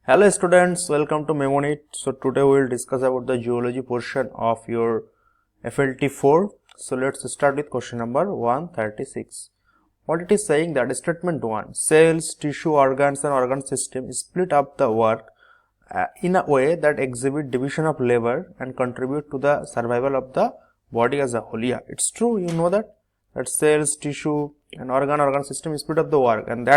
Hello students, welcome to memoneet. So today we will discuss about the zoology portion of your FLT 4. So let's start with question number 136. What it is saying that statement 1, cells, tissue, organs and organ system split up the work in a way that exhibit division of labor and contribute to the survival of the body as a whole. Yeah, it's true, you know that cells, tissue and organ system split up the work, and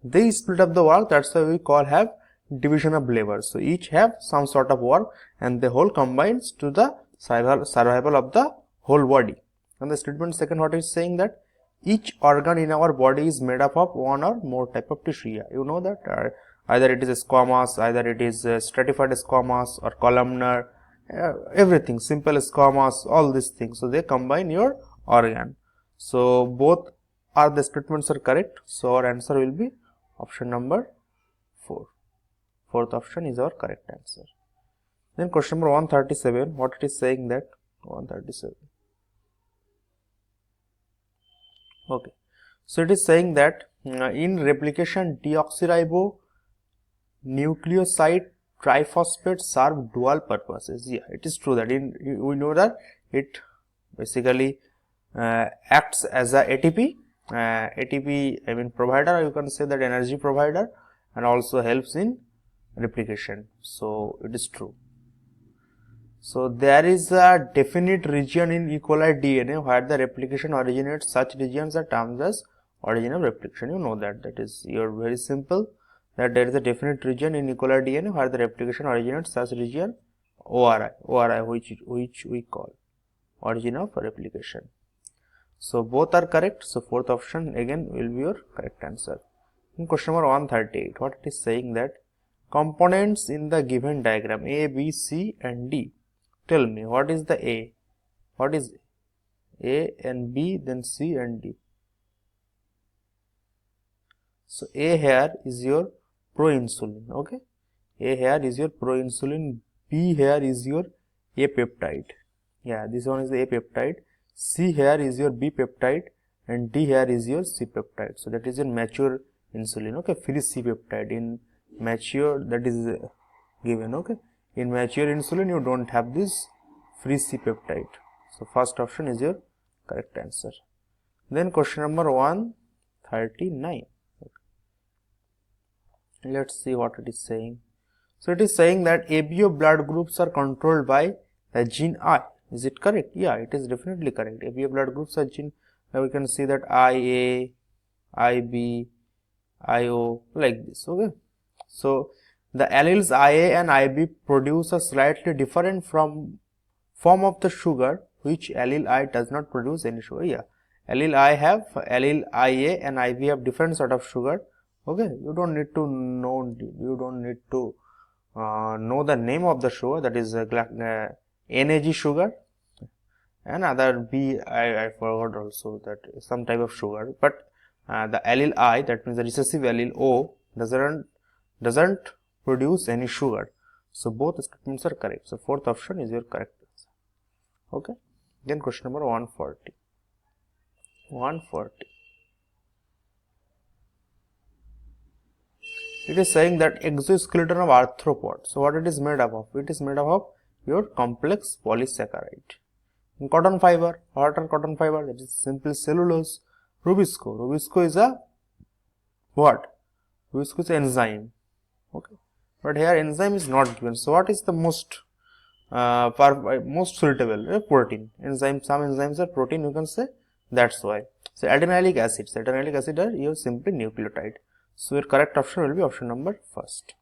they split up the work, that's why we have division of labor. So each have some sort of work and the whole combines to the survival of the whole body. And the statement second, what is saying that each organ in our body is made up of one or more type of tissue. Yeah, you know that either it is squamous, either it is stratified squamous or columnar, everything, simple squamous, all these things. So they combine your organ. So both are the statements are correct. So our answer will be option number 4. Fourth option is our correct answer. Then question number 137, what it is saying that 137. Okay, so it is saying that in replication deoxyribonucleoside triphosphate serve dual purposes. Yeah, it is true that we know that it basically acts as a ATP provider, or you can say that energy provider, and also helps in replication. So it is true. So there is a definite region in E. coli DNA where the replication originates. Such regions are termed as origin of replication. You know that is very simple, that there is a definite region in E. coli DNA where the replication originates. Such region ORI, which we call origin of replication. So both are correct. So fourth option again will be your correct answer. In question number 138, what it is saying that components in the given diagram A, B, C and D. Tell me what is the A? What is A and B, then C and D? So A here is your proinsulin, okay? A here is your proinsulin, B here is your A peptide. Yeah, this one is the A peptide. C here is your B peptide and D here is your C peptide. So that is your mature insulin, okay? Free C peptide. In mature, that is given, okay? In mature insulin you don't have this free C peptide. So first option is your correct answer. Then question number 139. Okay. Let's see what it is saying. So it is saying that ABO blood groups are controlled by the gene I. Is it correct? Yeah, it is definitely correct. ABO blood groups are gene. Now we can see that IA, IB, IO, like this, okay? So the alleles IA and IB produce a slightly different form of the sugar, which allele I does not produce any sugar. Yeah, allele IA and IB have different sort of sugar. Okay, you don't need to know the name of the sugar, that is NAG sugar, and other B I forgot also that some type of sugar, but the allele I, that means the recessive allele O, doesn't produce any sugar. So both statements are correct. So fourth option is your correct answer. Okay. Then question number 140. It is saying that exoskeleton of arthropod. So what it is made up of? It is made up of your complex polysaccharide. In cotton fiber, what are cotton fiber? That is simple cellulose. Rubisco. Rubisco is a what? Rubisco is an enzyme. Okay. But here enzyme is not given. So what is the most suitable? Protein. Enzyme. Some enzymes are protein, you can say. That's why. So adenylate acids. Adenylate acid are your simply nucleotide. So your correct option will be option number first.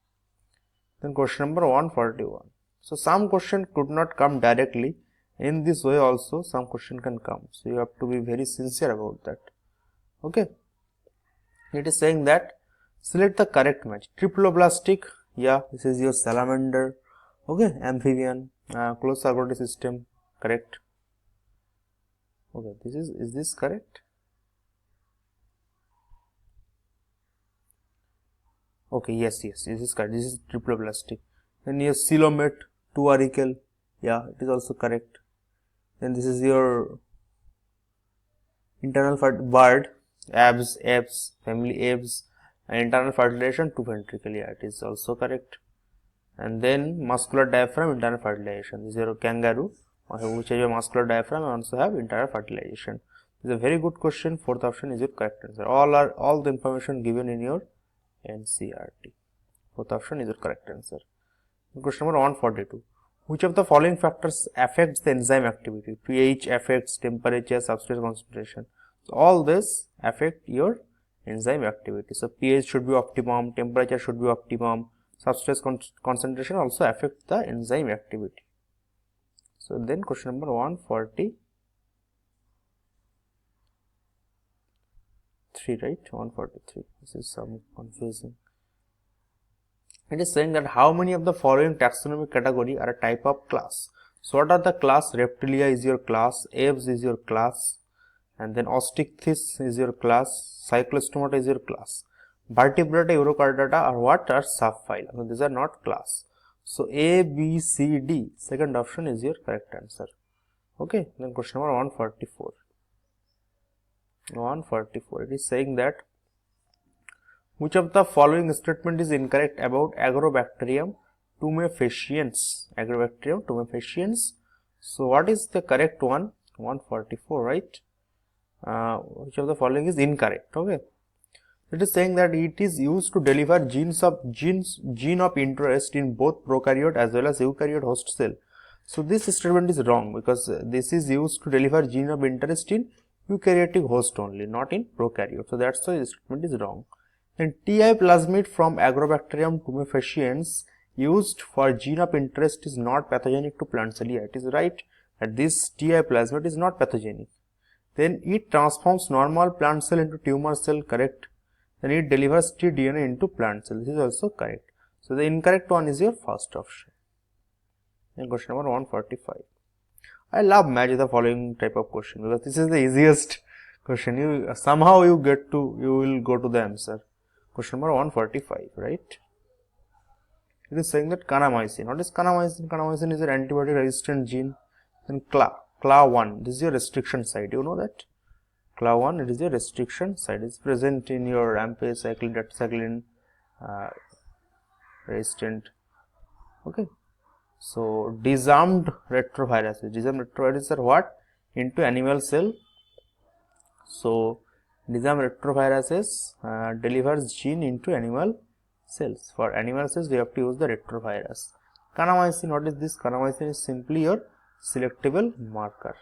Then question number 141. So some question could not come directly. In this way also some question can come. So you have to be very sincere about that. Okay. It is saying that select the correct match. Triploblastic. Yeah, this is your salamander. Okay, amphibian, closed circulatory system, correct. Okay, is this correct? Okay, yes, this is correct. This is triploblastic. Then your coelomate, tubercle. Yeah, it is also correct. Then this is your internal bird, apes, family apes, and internal fertilization to ventricle. Yeah, it is also correct. and then muscular diaphragm, internal fertilization. This is your kangaroo, which has a muscular diaphragm and also have internal fertilization. This is a very good question. Fourth option is your correct answer. All the information given in your NCERT. Fourth option is your correct answer. Question number 142. Which of the following factors affects the enzyme activity? pH affects temperature, substrate concentration. So all this affect your enzyme activity. So pH should be optimum, temperature should be optimum, substrate concentration also affect the enzyme activity. So then question number 143, right? 143. This is some confusing. It is saying that how many of the following taxonomic category are a type of class. So what are the class? Reptilia is your class, aves is your class, and then Osteichthyes is your class, Cyclostomata is your class. Vertebrata, Urochordata are what? Are subphylum. So these are not class. So A, B, C, D, second option is your correct answer. Okay, then question number 144. 144. It is saying that which of the following statement is incorrect about Agrobacterium tumefaciens? Agrobacterium tumefaciens. So what is the correct one? 144, right? Which of the following is incorrect? Okay. It is saying that it is used to deliver gene of interest in both prokaryote as well as eukaryote host cell. So this statement is wrong because this is used to deliver gene of interest in eukaryotic host only, not in prokaryote. So that's why this statement is wrong. And TI plasmid from Agrobacterium tumefaciens used for gene of interest is not pathogenic to plant cell. Yeah, it is right that this TI plasmid is not pathogenic. Then it transforms normal plant cell into tumor cell, correct. Then it delivers tDNA into plant cell. This is also correct. So the incorrect one is your first option. And question number 145. I love match the following type of question because this is the easiest question. You somehow you will go to the answer. Question number 145, right? It is saying that kanamycin. What is kanamycin? Kanamycin is an antibody resistant gene. Then CLA1. This is your restriction site. You know that? CLA1, it is a restriction site. It is present in your rampage cyclin, tetracycline resistant. Okay. So disarmed retroviruses. Disarmed retroviruses are what? Into animal cell. So disarmed retroviruses delivers gene into animal cells. For animal cells, we have to use the retrovirus. Kanamycin, what is this? Kanamycin is simply your selectable marker.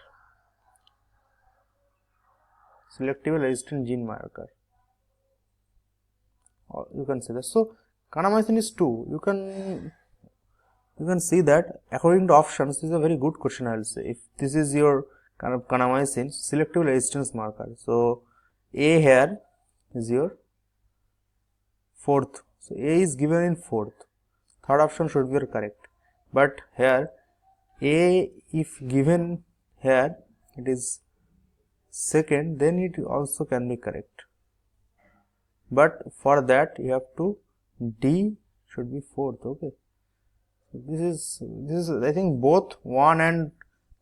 Selectable resistant gene marker. Or you can say that. So kanamycin is 2. You can see that according to options, this is a very good question. I will say if this is your kind of kanamycin selective resistance marker. So A here is your 4th. So A is given in 4th. Third option should be correct. But here A if given here it is 2nd, then it also can be correct. But for that you have to D should be 4th. Okay. This is I think both 1 and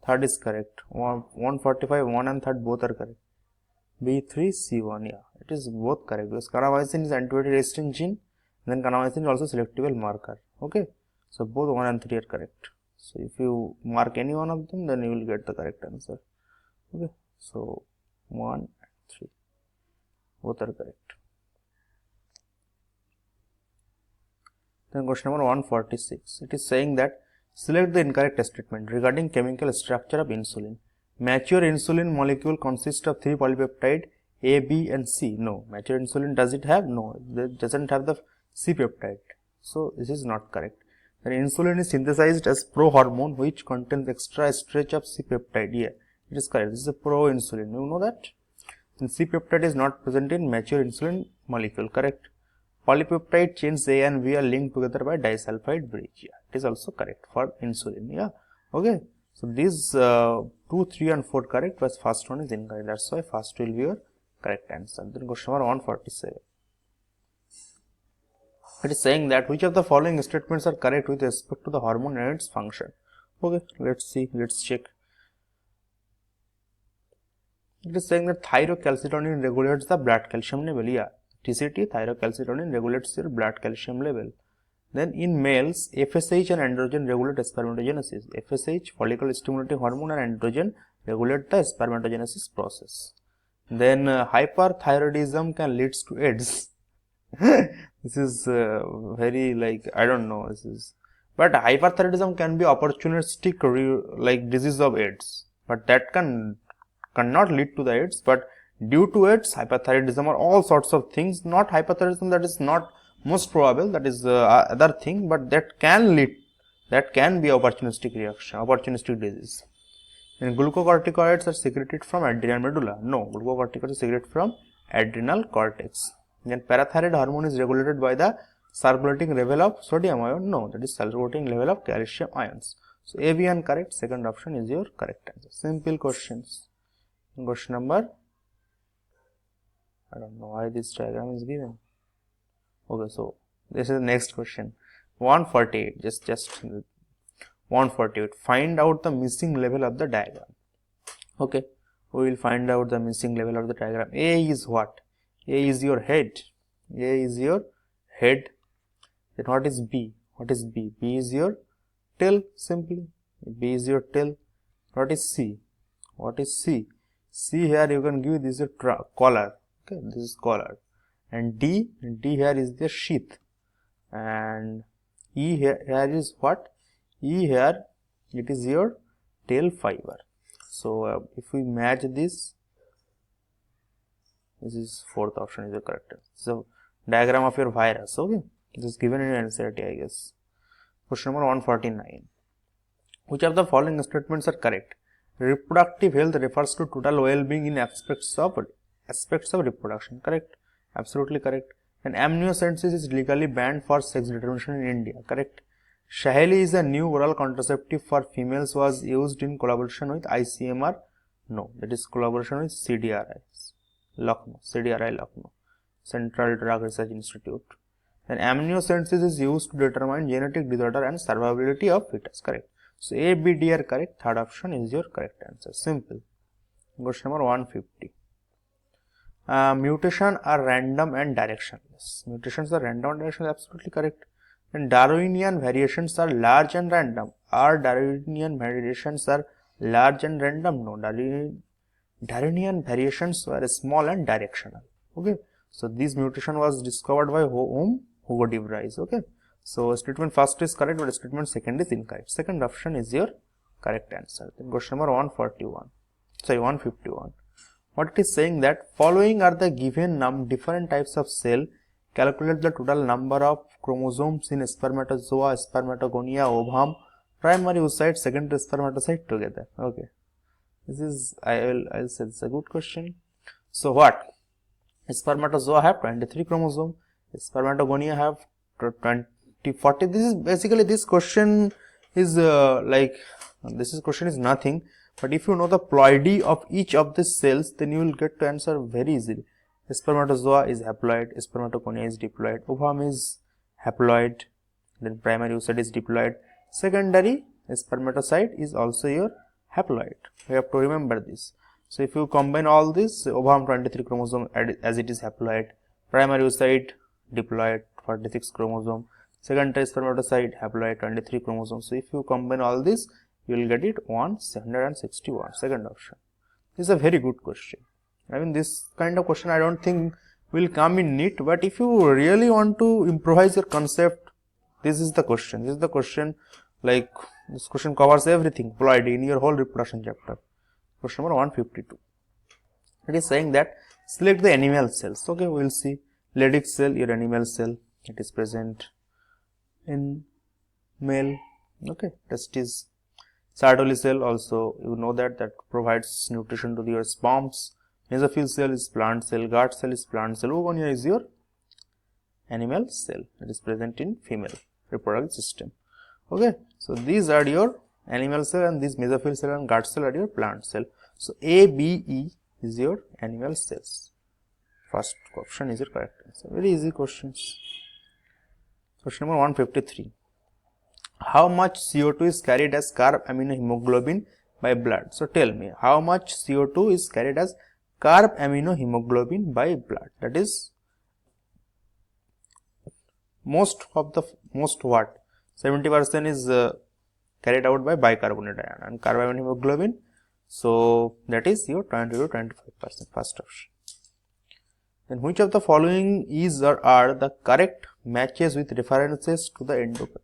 3rd is correct. 145, 1 and 3rd both are correct. B3, C1, yeah, it is both correct because kanamycin is antibody resistant gene, and then kanamycin is also selectable marker. Okay, so both 1 and 3 are correct. So if you mark any one of them, then you will get the correct answer. Okay, so 1 and 3 both are correct. Then question number 146. It is saying that select the incorrect statement regarding chemical structure of insulin. Mature insulin molecule consists of 3 polypeptide A, B and C. No. Mature insulin, does it have? No. It doesn't have the C peptide. So this is not correct. The insulin is synthesized as prohormone which contains extra stretch of C peptide. Yeah, it is correct. This is a pro-insulin. You know that? And C peptide is not present in mature insulin molecule. Correct. Polypeptide chains A and B are linked together by disulfide bridge. Yeah, it is also correct for insulin. Yeah. Okay. So these 2, 3 and 4 correct, but first one is incorrect. That's why first will be your correct answer. Then question number 147. It is saying that which of the following statements are correct with respect to the hormone and its function. Okay, let's see, let's check. It is saying that thyrocalcitonin regulates the blood calcium level. Yeah, TCT, thyrocalcitonin regulates your blood calcium level. Then in males, FSH and androgen regulate spermatogenesis. FSH, follicle stimulating hormone, and androgen regulate the spermatogenesis process. Then hyperthyroidism can lead to AIDS. This is very like, I don't know, this is, but hyperthyroidism can be opportunistic like disease of AIDS, but that cannot lead to the AIDS. But due to AIDS, hyperthyroidism or all sorts of things, not hyperthyroidism, that is not most probable, that is other thing, but that can lead, that can be opportunistic reaction, opportunistic disease. And glucocorticoids are secreted from adrenal medulla. No, glucocorticoids are secreted from adrenal cortex. Then parathyroid hormone is regulated by the circulating level of sodium ion. No, that is circulating level of calcium ions. So A, B and correct. Second option is your correct answer. Simple questions. Question number, I don't know why this diagram is given. Okay, so this is the next question. 148. Just 148. Find out the missing level of the diagram. Okay, we will find out the missing level of the diagram. A is what? A is your head. A is your head. Then what is B? What is B? B is your tail, simply. B is your tail. What is C? What is C? C here you can give this is a collar. Okay, this is collar. And D here is the sheath. And E here is what? E here it is your tail fiber. So if we match this is fourth option is the correct answer. So diagram of your virus. Okay, this is given in NCERT, I guess. Question number 149. Which of the following statements are correct? Reproductive health refers to total well-being in aspects of reproduction. Correct? Absolutely correct. And amniocentesis is legally banned for sex determination in India. Correct? Shaheli is a new oral contraceptive for females was used in collaboration with ICMR. No, that is collaboration with CDRI. CDRI Lucknow, Central Drug Research Institute. And amniocentesis is used to determine genetic disorder and survivability of fetus. Correct. So A, B, D are correct. Third option is your correct answer. Simple. Question number 150. Mutation are random and directionless. Mutations are random and directionless. Absolutely correct. And Darwinian variations are large and random. Are Darwinian variations are large and random? No. Darwinian variations were small and directional. Okay. So this mutation was discovered by whom? Hugo de Vries. Okay. So statement first is correct, but statement second is incorrect. Second option is your correct answer. Then question number 151. What it is saying that following are the given different types of cell. Calculate the total number of chromosomes in spermatozoa, spermatogonia, ovum, primary oocyte, secondary spermatocyte together. Okay. This is, I'll say this is a good question. So what? Spermatozoa have 23 chromosomes. Spermatogonia have 40. This is basically, this question is question is nothing. But if you know the ploidy of each of these cells, then you will get to answer very easily. Spermatozoa is haploid, spermatogonia is diploid, ovum is haploid, then primary oocyte is diploid, secondary spermatocyte is also your haploid. You have to remember this. So if you combine all this, ovum 23 chromosome as it is haploid, primary oocyte diploid 46 chromosome, secondary spermatocyte haploid 23 chromosomes. So if you combine all this, you will get it 161. Second option. This is a very good question. I mean, this kind of question I don't think will come in NEET, but if you really want to improvise your concept, this is the question. This is the question, like this question covers everything, ploidy in your whole reproduction chapter. Question number 152. It is saying that select the animal cells. Okay, we will see. Leydig cell, your animal cell, it is present in male. Okay, testis. Sertoli cell also, you know that provides nutrition to your sperms. Mesophyll cell is plant cell, guard cell is plant cell, oogonia is your animal cell that is present in female reproductive system. Okay, so these are your animal cell and these mesophyll cell and guard cell are your plant cell. So A, B, E is your animal cells. First option is your correct answer. Very easy questions. Question number 153. How much CO2 is carried as carb amino hemoglobin by blood? So tell me, how much CO2 is carried as carb amino hemoglobin by blood? That is Most what? 70% is carried out by bicarbonate ion and carbamide hemoglobin. So that is your 20 to 25%, first option. Then which of the following is or are the correct matches with references to the endocrine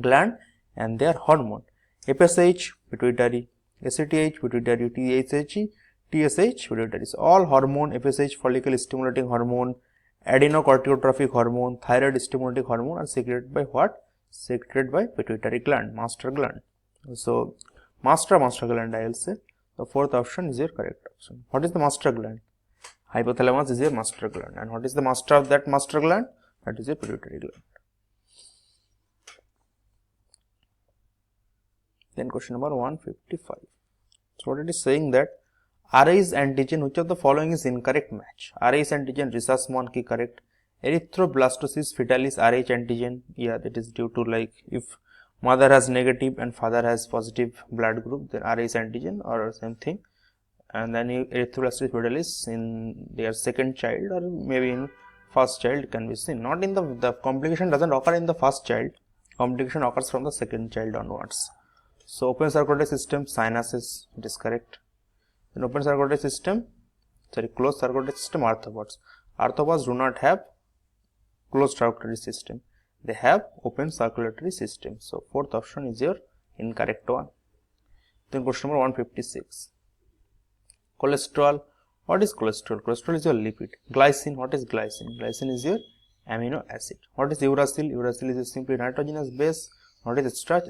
gland and their hormone? FSH, pituitary; ACTH, pituitary; TSH, pituitary. So all hormone, FSH, follicle stimulating hormone, adenocorticotrophic hormone, thyroid stimulating hormone are secreted by what? Secreted by pituitary gland, master gland. So master gland, I will say. The fourth option is your correct option. What is the master gland? Hypothalamus is your master gland. And what is the master of that master gland? That is your pituitary gland. Then question number 155. So what it is saying that Rh antigen, which of the following is incorrect match? Rh antigen Rhesusmoan ki correct. Erythroblastosis fetalis Rh antigen, yeah, that is due to like if mother has negative and father has positive blood group, then Rh antigen or same thing. And then erythroblastosis fetalis in their second child or maybe in first child can be seen. Not in the complication doesn't occur in the first child, complication occurs from the second child onwards. So open circulatory system sinuses, it is correct. In open circulatory system, closed circulatory system, arthropods. Arthropods do not have closed circulatory system, they have open circulatory system. So fourth option is your incorrect one. Then question number 156. Cholesterol. What is cholesterol? Cholesterol is your lipid. Glycine. What is glycine? Glycine is your amino acid. What is uracil? Uracil is a simply nitrogenous base. What is starch?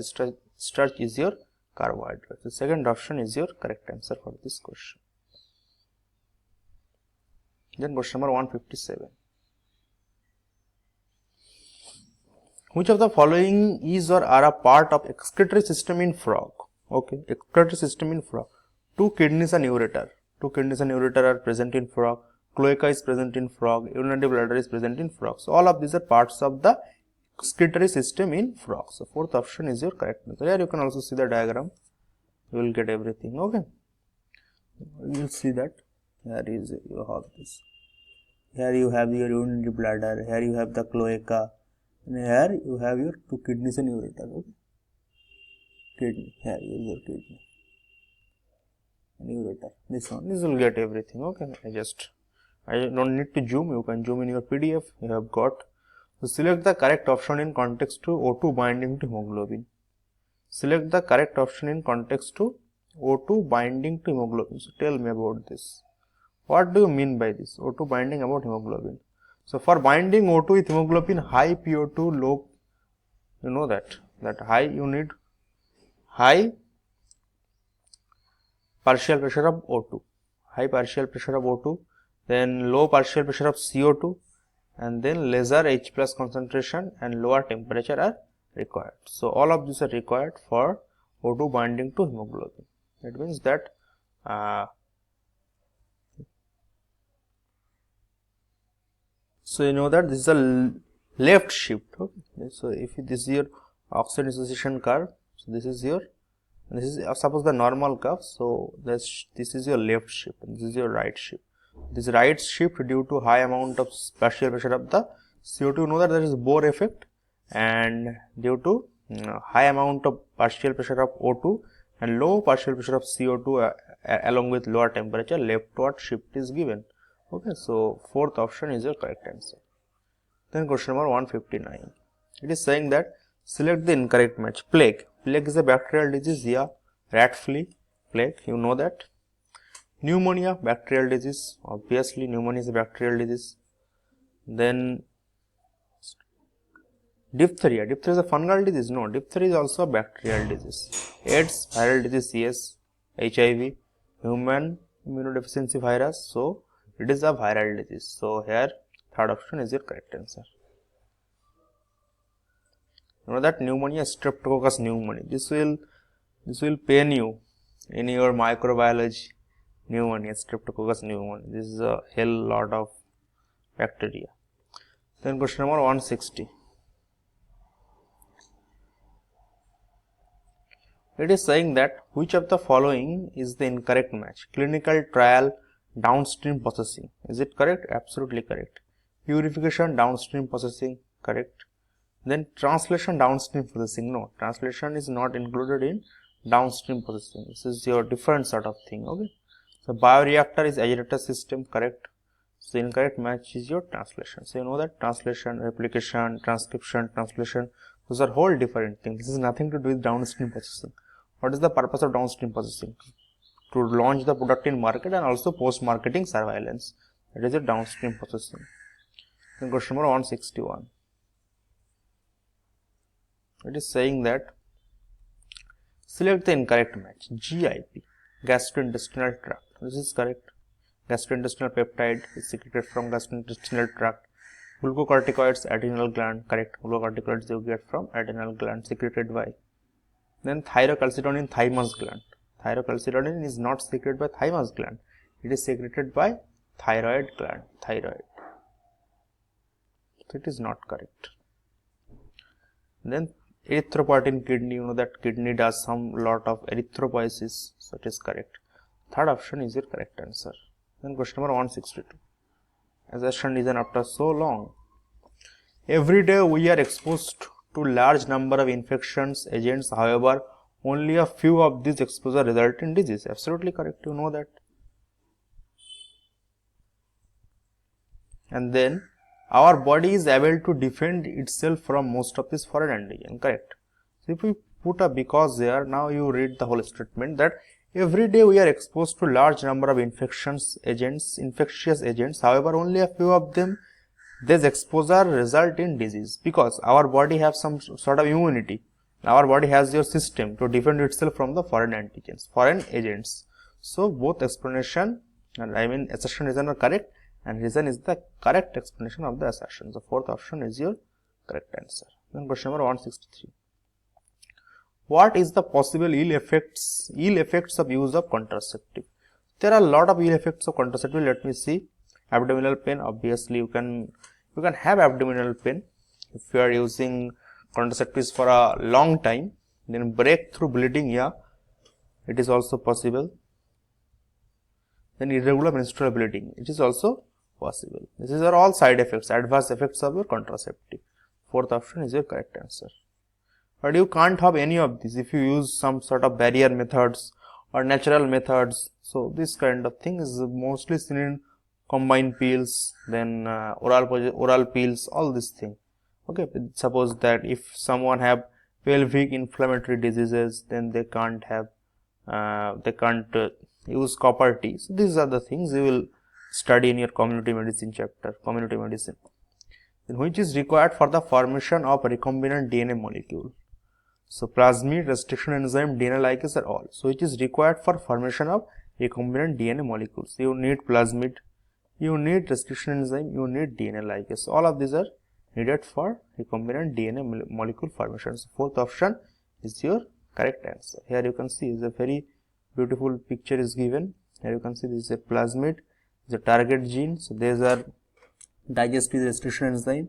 Starch is your carbohydrate. The second option is your correct answer for this question. Then question number 157. Which of the following is or are a part of excretory system in frog? Okay, excretory system in frog. Two kidneys and ureter. Two kidneys and ureter are present in frog. Cloaca is present in frog. Urinary bladder is present in frog. So all of these are parts of the excretory system in frog. So fourth option is your correct answer. Here you can also see the diagram. You will get everything. Okay. You will see that. Here is you have this. Here you have your urinary bladder. Here you have the cloaca. And here you have your two kidneys and ureter. Okay. Kidney. Here is your kidney. And ureter. This one. This will get everything. Okay. I don't need to zoom. You can zoom in your PDF. You have got. So select the correct option in context to O2 binding to hemoglobin. Select the correct option in context to O2 binding to hemoglobin. So tell me about this. What do you mean by this? O2 binding about hemoglobin. So for binding O2 with hemoglobin, high PO2, low, you know that high you need high partial pressure of O2, high partial pressure of O2, then low partial pressure of CO2, and then lesser H plus concentration and lower temperature are required. So all of these are required for O2 binding to hemoglobin. It means that so you know that this is a left shift. Okay. So if this is your oxygen dissociation curve, so this is suppose the normal curve. So this is your left shift and this is your right shift. This right shift due to high amount of partial pressure of the CO2. You know that there is Bohr effect, and due to high amount of partial pressure of O2 and low partial pressure of CO2 along with lower temperature, leftward shift is given. Okay, so fourth option is your correct answer. Then question number 159. It is saying that select the incorrect match. Plague. Plague is a bacterial disease. Yeah. Rat flea. Plague. You know that. Pneumonia. Bacterial disease. Obviously, pneumonia is a bacterial disease. Then diphtheria. Diphtheria is a fungal disease. No. Diphtheria is also a bacterial disease. AIDS. Viral disease. Yes. HIV. Human immunodeficiency virus. So it is a viral disease. So here third option is your correct answer. You know that pneumonia, streptococcus pneumoniae. This will pain you in your microbiology. Pneumonia, streptococcus pneumoniae. This is a hell lot of bacteria. Then question number 160. It is saying that which of the following is the incorrect match? Clinical trial, downstream processing. Is it correct? Absolutely correct. Purification, downstream processing. correct. Then translation downstream processing, no, translation is not included in downstream processing. This is your different sort of thing, okay. So bioreactor is agitator system, correct. So incorrect match is your translation. So you know that translation, replication, transcription, translation, those are whole different things. This is nothing to do with downstream processing. What is the purpose of downstream processing? To launch the product in market and also post-marketing surveillance. That is a downstream processing. Then question number 161. It is saying that select the incorrect match. GIP, gastrointestinal tract. This is correct. Gastrointestinal peptide is secreted from gastrointestinal tract. Glucocorticoids, adrenal gland, correct. Glucocorticoids you get from adrenal gland, secreted by. Then thyrocalcitonin, thymus gland. Thyrocalcitonin is not secreted by thymus gland. It is secreted by thyroid gland. Thyroid. So it is not correct. Then erythropoietin kidney, you know that kidney does some lot of erythropoiesis, so it is correct. Third option is your correct answer. Then question number 162. Assertion is after so long. Every day we are exposed to large number of infections agents, however, only a few of these exposure result in disease. Absolutely correct, you know that. And then our body is able to defend itself from most of this foreign antigen, correct. So if we put a because there, now you read the whole statement that every day we are exposed to large number of infectious agents, however, only a few of them, this exposure result in disease, because our body have some sort of immunity. Our body has your system to defend itself from the foreign antigens, foreign agents. So both explanation and assertion reason are correct, and reason is the correct explanation of the assertion. The fourth option is your correct answer. Then question number 163. What is the possible ill effects of use of contraceptive? There are a lot of ill effects of contraceptive. Let me see. Abdominal pain, obviously you can have abdominal pain if you are using contraceptives for a long time. Then breakthrough bleeding, yeah, it is also possible. Then irregular menstrual bleeding, it is also possible. These are all side effects, adverse effects of your contraceptive. Fourth option is your correct answer. But you can't have any of these if you use some sort of barrier methods or natural methods. So this kind of thing is mostly seen in combined pills, then oral pills, all this thing. Okay, suppose that if someone have pelvic inflammatory diseases, then they can't have use copper tea. So these are the things you will study in your community medicine chapter, community medicine. Then which is required for the formation of recombinant DNA molecule? So plasmid, restriction enzyme, DNA ligase are all. So which is required for formation of recombinant DNA molecules? You need plasmid, you need restriction enzyme, you need DNA ligase. All of these are needed for recombinant DNA molecule formation. So fourth option is your correct answer. Here you can see is a very beautiful picture is given. Here you can see this is a plasmid, the target gene. So these are digestive restriction enzyme.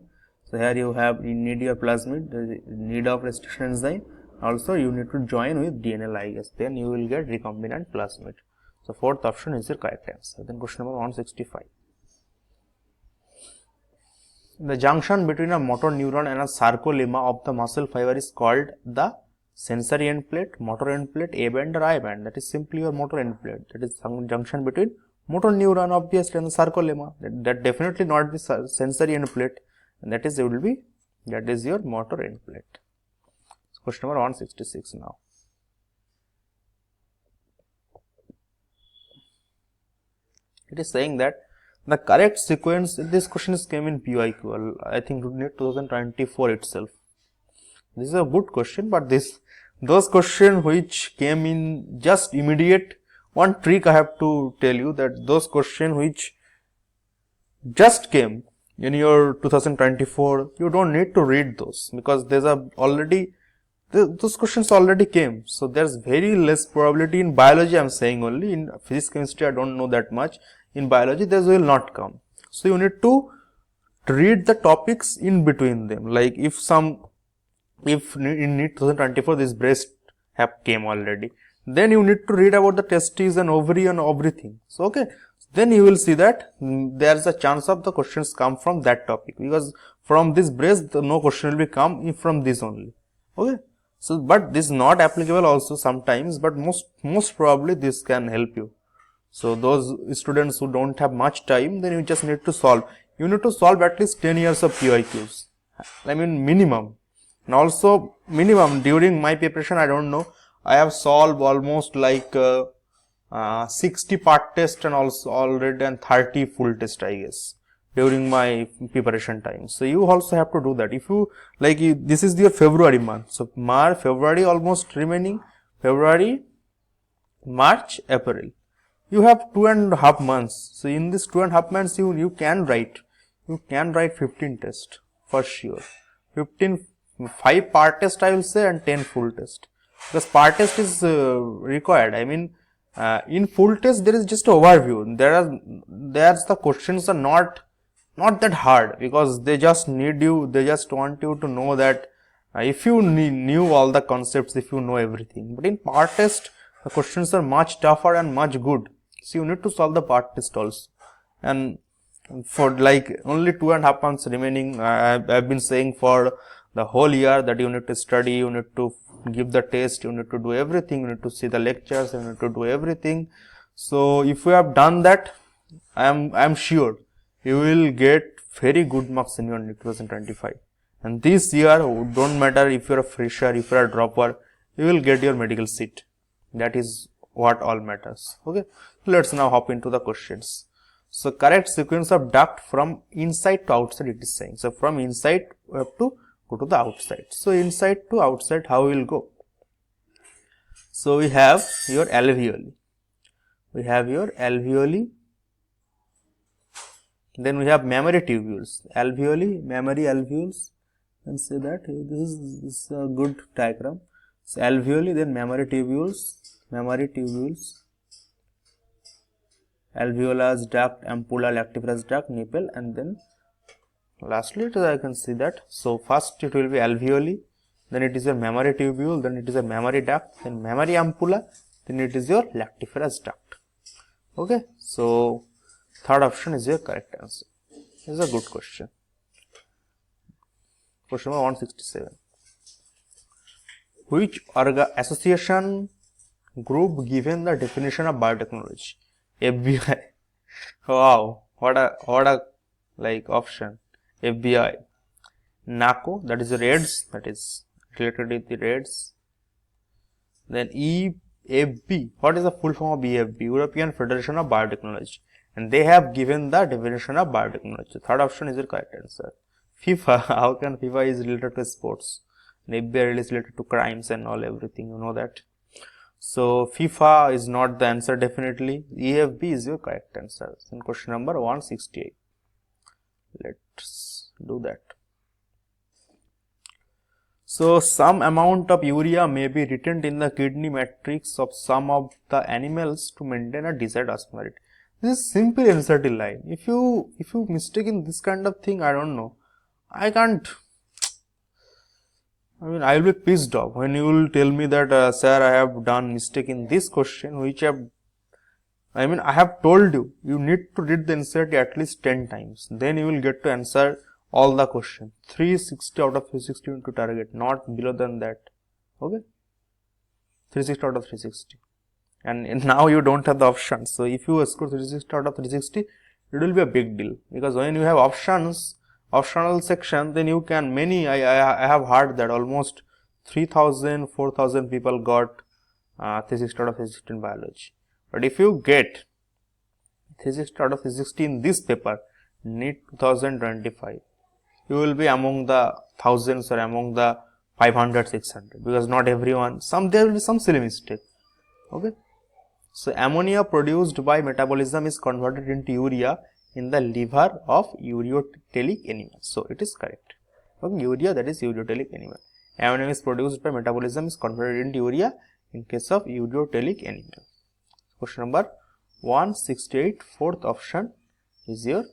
So here you need your plasmid, the need of restriction enzyme. Also you need to join with DNA ligase. Then you will get recombinant plasmid. So fourth option is your correct answer. Then question number 165. The junction between a motor neuron and a sarcolemma of the muscle fiber is called the sensory end plate, motor end plate, A band or I band. That is simply your motor end plate. That is some junction between motor neuron obviously and the sarcolemma. That definitely not the sensory end plate, and that is your motor end plate. So question number 166 now. It is saying that the correct sequence, this question is came in PYQ, I think 2024 itself. This is a good question, but those questions which came in just immediate, one trick I have to tell you, that those questions which just came in your 2024, you don't need to read those, because those questions already came. So there's very less probability in biology, I'm saying only. In physics, chemistry, I don't know that much. In biology, those will not come. So you need to read the topics in between them. Like if in NEET 2024 this breast have came already, then you need to read about the testes and ovary and everything. So okay, then you will see that there's a chance of the questions come from that topic, because from this breast, no question will be come from this only. Okay. So, but this is not applicable also sometimes, but most probably this can help you. So, those students who don't have much time, then you just need to solve. You need to solve at least 10 years of PYQs. I mean minimum. And also minimum during my preparation, I don't know, I have solved almost like 60 part test and also already and 30 full test, I guess, during my preparation time. So you also have to do that. If you like, this is your February month. So March, February almost remaining, February, March, April. You have 2.5 months. So in this 2.5 months, you can write 15 tests for sure. 5 part test I will say and 10 full test. Because part test is required. I mean, in full test there is just an overview. There's the questions are not that hard, because they just need you. They just want you to know that if you knew all the concepts, if you know everything. But in part test, the questions are much tougher and much good. So you need to solve the part test also. And for like only 2.5 months remaining, I've been saying for the whole year that you need to study, you need to give the test, you need to do everything, you need to see the lectures, you need to do everything. So if you have done that, I am sure you will get very good marks in your 2025. And this year, don't matter if you are a fresher, if you are a dropper, you will get your medical seat. That is what all matters. Okay, let's now hop into the questions. So correct sequence of duct from inside to outside, it is saying. So from inside we have to go to the outside. So inside to outside, how we will go? So we have your alveoli. We have your alveoli. Then we have mammary tubules. Alveoli, mammary alveoles. And say that this is a good diagram. So alveoli, then mammary tubules, alveolus duct, ampulla, lactiferous duct, nipple, and then lastly I can see that. So first it will be alveoli, then it is your mammary tubule, then it is a mammary duct, then mammary ampulla, then it is your lactiferous duct. Okay, so third option is your correct answer. This is a good question. Question number 167. Which association group given the definition of biotechnology? FBI. Wow, what a like option. FBI. NACO, that is the Reds, that is related with the Reds. Then EFB. What is the full form of EFB? European Federation of Biotechnology. And they have given the definition of biotechnology. The third option is the correct answer. FIFA. How can FIFA is related to sports? And FBI is related to crimes and all everything. You know that. So FIFA is not the answer definitely. EFB is your correct answer. In question number 168. Let's do that. So some amount of urea may be retained in the kidney matrix of some of the animals to maintain a desired osmolarity. This is simple answer till line. If you mistake in this kind of thing, I don't know. I will be pissed off when you will tell me that sir, I have done mistake in this question, which I have told you, you need to read the NCERT at least 10 times. Then you will get to answer all the question. 360 out of 360 into target, not below than that. Okay? 360 out of 360. And now you don't have the options. So if you score 360 out of 360, it will be a big deal. Because when you have options, optional section, then you can I have heard that almost 3000 4000 people got 360 out of 360 in biology. But if you get 360 out of 360 in this paper, NEET 2025, you will be among the thousands or among the 500 600, because not everyone, there will be some silly mistake. Okay, so ammonia produced by metabolism is converted into urea in the liver of ureotelic animals. So it is correct. Okay, urea, that is ureotelic animal. Ammonia is produced by metabolism is converted into urea in case of ureotelic animal. Question number 168, fourth option is your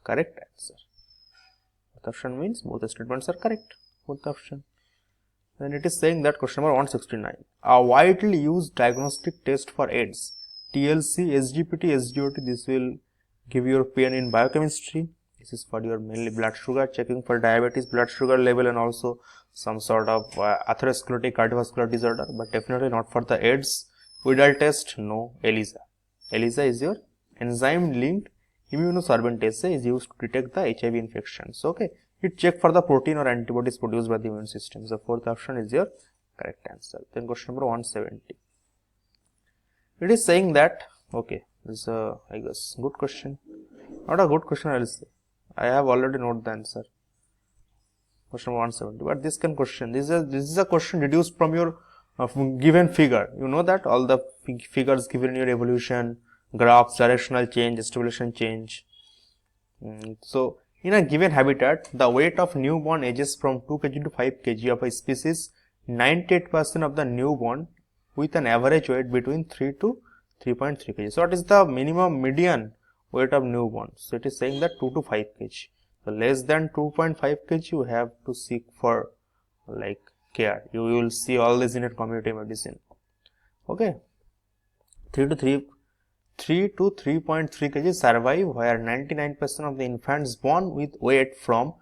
correct answer. Fourth option means both the statements are correct. Fourth option. Then it is saying that question number 169. A widely used diagnostic test for AIDS, TLC, SGPT, SGOT, this will give your PN in biochemistry. This is for your mainly blood sugar, checking for diabetes, blood sugar level, and also some sort of atherosclerotic cardiovascular disorder, but definitely not for the AIDS. Widal test, no. ELISA. ELISA is your enzyme-linked immunosorbent assay, is used to detect the HIV infections. Okay, it check for the protein or antibodies produced by the immune system. So fourth option is your correct answer. Then question number 170. It is saying that, okay, this is a, I guess, good question. Not a good question, I will say. I have already noted the answer. Question 170. But this can question. This is a question deduced from your given figure. You know that all the figures given in your evolution, graphs, directional change, stabilization change. So in a given habitat, the weight of newborn ages from 2 kg to 5 kg of a species. 98% of the newborn with an average weight between 3 to 3.3 kg. So what is the minimum median weight of newborn? So it is saying that 2 to 5 kg. So less than 2.5 kg you have to seek for like care. You will see all this in a community medicine. Okay, 3 to 3.3 kg survive, where 99% of the infants born with weight from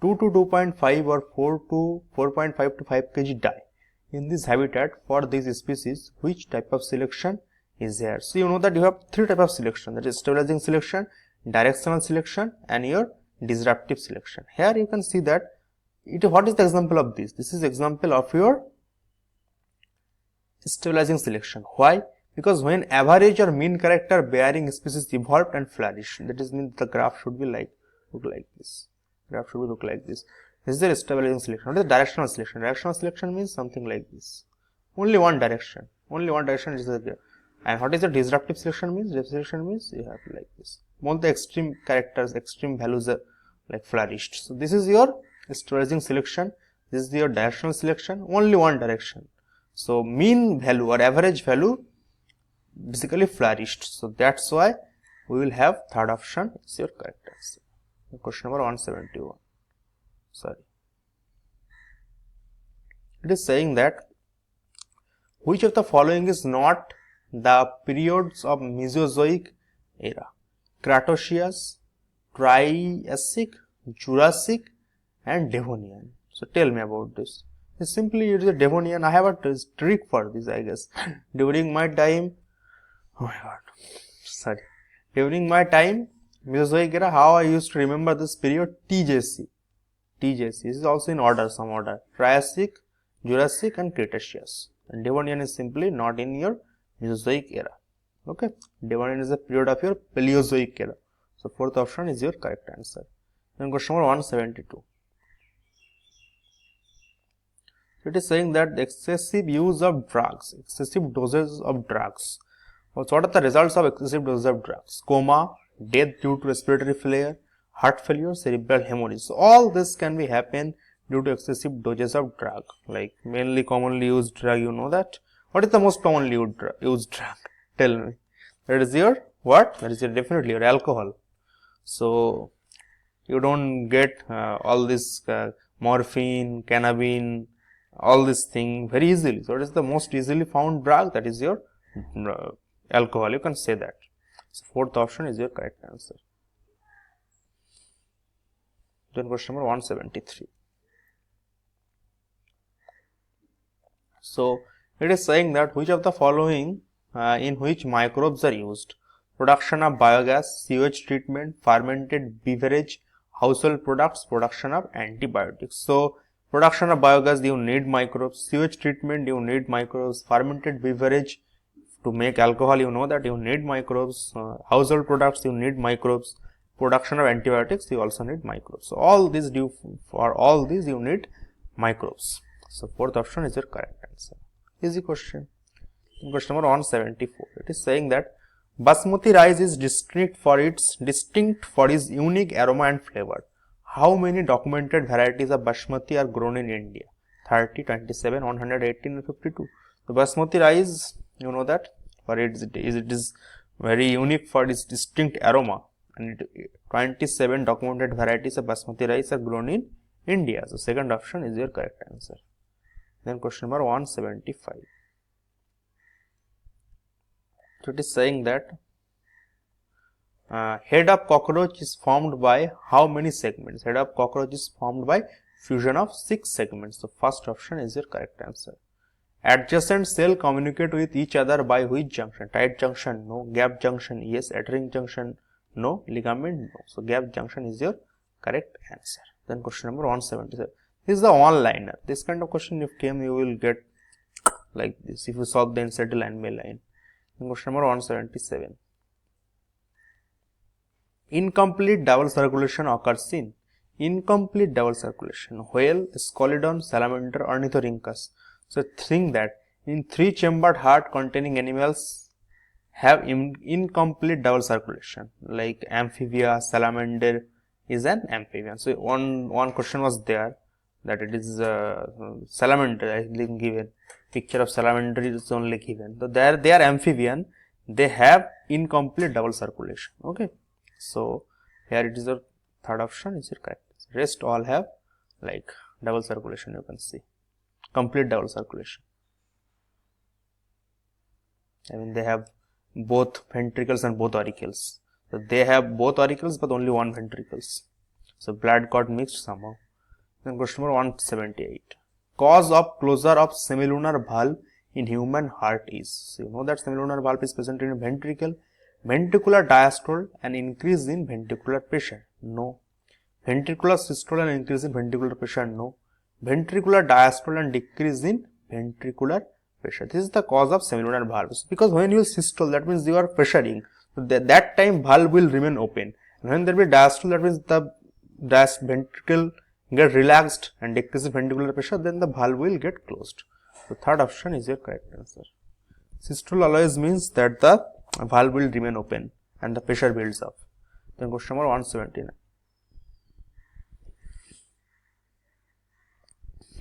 2 to 2.5 or 4 to 4.5 to 5 kg die. In this habitat, for these species, which type of selection is there? So you know that you have three types of selection, that is stabilizing selection, directional selection, and your disruptive selection. Here you can see that what is the example of this? This is example of your stabilizing selection. Why? Because when average or mean character bearing species evolved and flourished, that is means the graph should be look like this. Graph should look like this. This is the stabilizing selection. What is directional selection? Directional selection means something like this. Only one direction. Only one direction is there. And what is the disruptive selection means? Disruptive selection means you have like this. All the extreme characters, extreme values are like flourished. So this is your stabilizing selection. This is your directional selection. Only one direction. So mean value or average value basically flourished. So that's why we will have third option is your correct answer. Question number 171. Sorry. It is saying that which of the following is not the periods of Mesozoic era? Cretaceous, Triassic, Jurassic, and Devonian. So tell me about this. It's simply it is a Devonian. I have a trick for this, I guess. During my time, oh my god, sorry. During my time, Mesozoic era, how I used to remember this period? TJC. TJC. This is also in order, some order. Triassic, Jurassic, and Cretaceous. And Devonian is simply not in your Mesozoic era. Okay. Devonian is a period of your Paleozoic era. So fourth option is your correct answer. Then question number 172. It is saying that the excessive use of drugs, excessive doses of drugs. What are the results of excessive doses of drugs? Coma, death due to respiratory failure, heart failure, cerebral hemorrhage. So all this can be happen due to excessive doses of drug. Like mainly commonly used drug, you know that. What is the most commonly used drug? Tell me. That is your what? That is your definitely your alcohol. So you don't get all this morphine, cannabis, all this thing very easily. So it is the most easily found drug, that is your alcohol. You can say that. So fourth option is your correct answer. Then question number 173. So it is saying that which of the following in which microbes are used? Production of biogas, sewage treatment, fermented beverage, household products, production of antibiotics. So production of biogas, you need microbes. Sewage treatment, you need microbes. Fermented beverage, to make alcohol, you know that you need microbes. Household products, you need microbes. Production of antibiotics, you also need microbes. So all these for all these you need microbes. So fourth option is your correct answer. Easy question. Question number 174. It is saying that Basmati rice is distinct for its unique aroma and flavor. How many documented varieties of Basmati are grown in India? 30, 27, 118, and 52. The Basmati rice, you know that for it is very unique for its distinct aroma, and 27 documented varieties of Basmati rice are grown in India. So second option is your correct answer. Then question number 175. So it is saying that Head of cockroach is formed by how many segments? Head of cockroach is formed by fusion of 6 segments. So first option is your correct answer. Adjacent cell communicate with each other by which junction? Tight junction, no. Gap junction, yes. Adhering junction, no. Ligament, no. So gap junction is your correct answer. Then question number 177. This is the one-liner. This kind of question if came, you will get like this if you solve the inside line by line. Then question number 177. Incomplete double circulation occurs in incomplete double circulation. Whale, Scalodon, Salamander, Ornithorhynchus. So think that in 3-chambered heart containing animals have incomplete double circulation, like amphibia, salamander is an amphibian. So one question was there that it is salamander. I think given picture of salamander is only given. So they are amphibian. They have incomplete double circulation. Okay. So here it is your third option is your correct. Rest all have like double circulation. You can see complete double circulation. I mean they have both ventricles and both auricles. So they have both auricles but only one ventricles. So blood got mixed somehow. Then question number 178. Cause of closure of semilunar valve in human heart is. So you know that semilunar valve is present in ventricle. Ventricular diastole and increase in ventricular pressure, no. Ventricular systole and increase in ventricular pressure, no. Ventricular diastole and decrease in ventricular pressure. This is the cause of semilunar valves. Because when you systole, that means you are pressuring. So that time valve will remain open. And when there will be diastole, that means the ventricle get relaxed and decrease in ventricular pressure, then the valve will get closed. So third option is your correct answer. Systole always means that the valve will remain open and the pressure builds up. Then question number 179.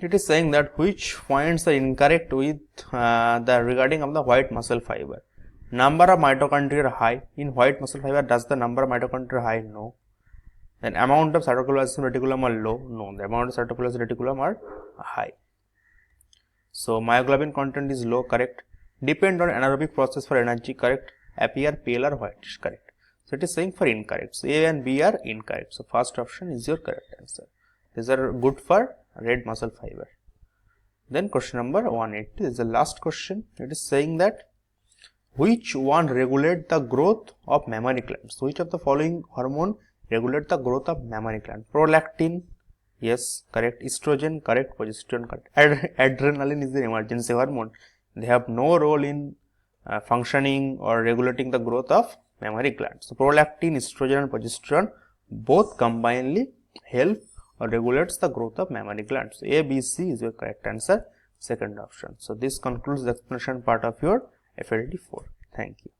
It is saying that which points are incorrect with the regarding of the white muscle fiber. Number of mitochondria are high. In white muscle fiber, does the number of mitochondria high? No. Then amount of cytoplasm reticulum are low? No. The amount of cytoplasm reticulum are high. So myoglobin content is low, correct. Depend on anaerobic process for energy, correct. Appear pale or whitish, correct. So it is saying for incorrect. So A and B are incorrect. So first option is your correct answer. These are good for red muscle fiber. Then question number 180 is the last question. It is saying that which one regulate the growth of mammary glands? Which of the following hormone regulate the growth of mammary gland? Prolactin, yes, correct. Estrogen, correct. Progesterone, correct. Adrenaline is the emergency hormone. They have no role in functioning or regulating the growth of mammary glands. So prolactin, estrogen and progesterone both combinedly help or regulates the growth of mammary glands. So A, B, C is your correct answer, second option. So this concludes the explanation part of your FLT 4. Thank you.